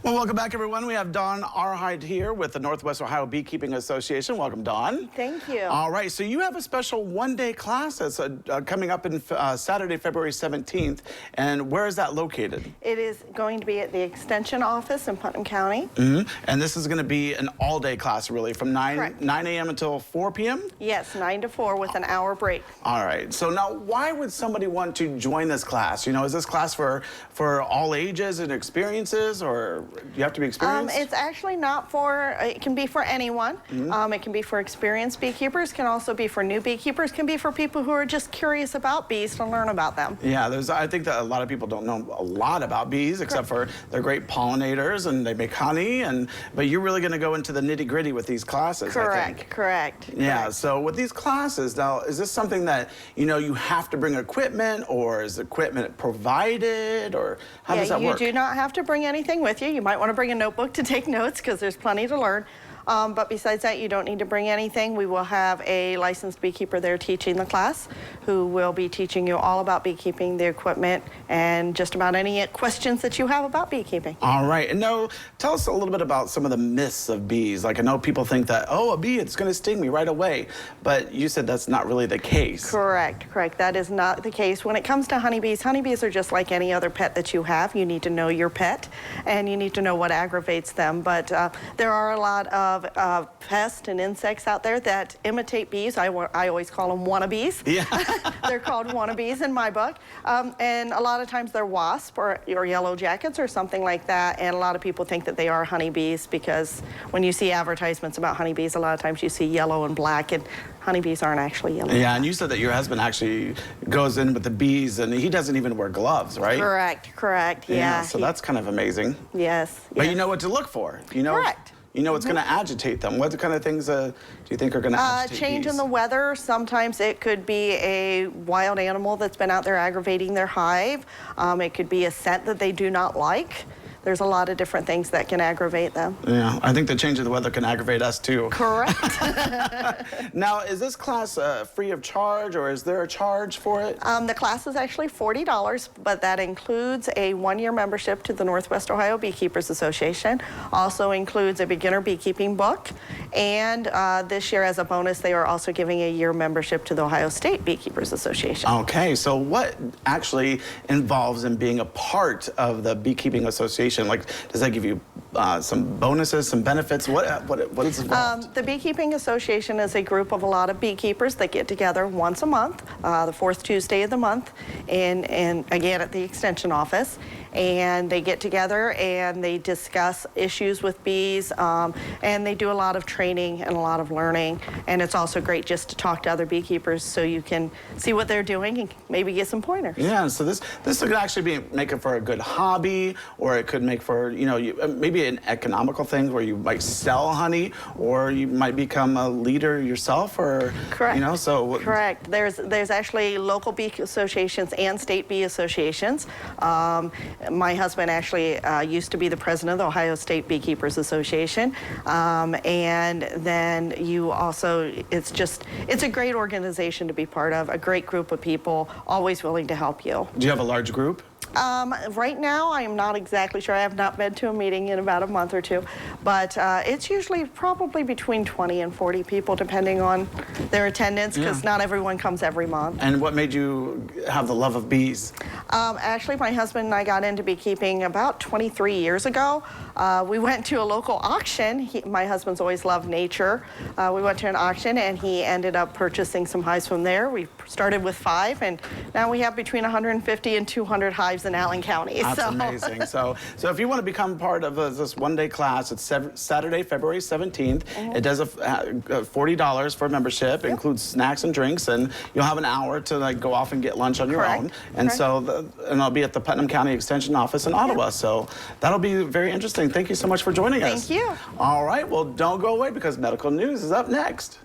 Well, welcome back, everyone. We have Dawn Arhide here with the Northwest Ohio Beekeeping Association. Welcome, Dawn. Thank you. All right, so you have a special one-day class that's coming up in Saturday, February 17th. And where is that located? It is going to be at the Extension office in Putnam County. And this is going to be an all-day class, really, from 9 a.m. until 4 p.m.? Yes, 9 to 4 with an hour break. All right. So now, why would somebody want to join this class? You know, is this class for all ages and experiences, or do you have to be experienced? It's actually not for, it can be for anyone. It can be for experienced beekeepers, can also be for new beekeepers, can be for people who are just curious about bees to learn about them. Yeah, I think that a lot of people don't know a lot about bees, except for they're great pollinators and they make honey, but you're really going to go into the nitty-gritty with these classes, I think. Correct. Yeah, so with these classes, now, is this something that, you know, you have to bring equipment, or is equipment provided, or how does that work? You do not have to bring anything with you. You might want to bring a notebook to take notes because there's plenty to learn. But besides that, you don't need to bring anything. We will have a licensed beekeeper there teaching the class who will be teaching you all about beekeeping, the equipment, and just about any questions that you have about beekeeping. All right. And now, tell us a little bit about some of the myths of bees. Like, I know people think that, oh, a bee, it's going to sting me right away. But you said that's not really the case. Correct. That is not the case. When it comes to honeybees are just like any other pet that you have. You need to know your pet, and you need to know what aggravates them. But there are a lot of pests and insects out there that imitate bees. I always call them wannabes. Yeah. They're called wannabes in my book. And a lot of times they're wasps or yellow jackets or something like that. And a lot of people think that they are honeybees because when you see advertisements about honeybees, a lot of times you see yellow and black, and honeybees aren't actually yellow. Yeah, and you said that your husband actually goes in with the bees and he doesn't even wear gloves, right? Correct. Yeah. So that's kind of amazing. Yes. But you know what to look for. You know. Correct. You know what's going to agitate them. What kind of things do you think are going to agitate change bees? in the weather. Sometimes it could be a wild animal that's been out there aggravating their hive. It could be a scent that they do not like. There's a lot of different things that can aggravate them. Yeah, I think the change of the weather can aggravate us too. Correct. Now, is this class free of charge, or is there a charge for it? The class is actually $40, but that includes a one-year membership to the Northwest Ohio Beekeepers Association. Also includes a beginner beekeeping book, and this year as a bonus, they are also giving a year membership to the Ohio State Beekeepers Association. Okay, so what actually involves in being a part of the Beekeeping Association? Like, does that give you some bonuses, some benefits? What is involved? The Beekeeping Association is a group of a lot of beekeepers that get together once a month, the fourth Tuesday of the month, and again at the Extension office. And they get together and they discuss issues with bees, and they do a lot of training and a lot of learning. And it's also great just to talk to other beekeepers so you can see what they're doing and maybe get some pointers. Yeah, so this could actually make it for a good hobby, or it could make for, you know, maybe an economical thing where you might sell honey, or you might become a leader yourself, or correct. You know, so correct. There's actually local bee associations and state bee associations. My husband actually used to be the president of the Ohio State Beekeepers Association, and then you also, it's a great organization to be part of, a great group of people, always willing to help you. Do you have a large group? Right now, I am not exactly sure. I have not been to a meeting in about a month or two, but it's usually probably between 20 and 40 people, depending on their attendance, because not everyone comes every month. And what made you have the love of bees? Actually, my husband and I got into beekeeping about 23 years ago. We went to a local auction. My husband's always loved nature. We went to an auction, and he ended up purchasing some hives from there. We started with 5, and now we have between 150 and 200 hives in Allen County. That's amazing. So if you want to become part of this one-day class, it's Saturday, February 17th. It does $40 for membership. It includes snacks and drinks, and you'll have an hour to go off and get lunch on your own. And and I'll be at the Putnam County Extension office in Ottawa. So that'll be very interesting. Thank you so much for joining us. Thank you. All right. Well, don't go away because medical news is up next.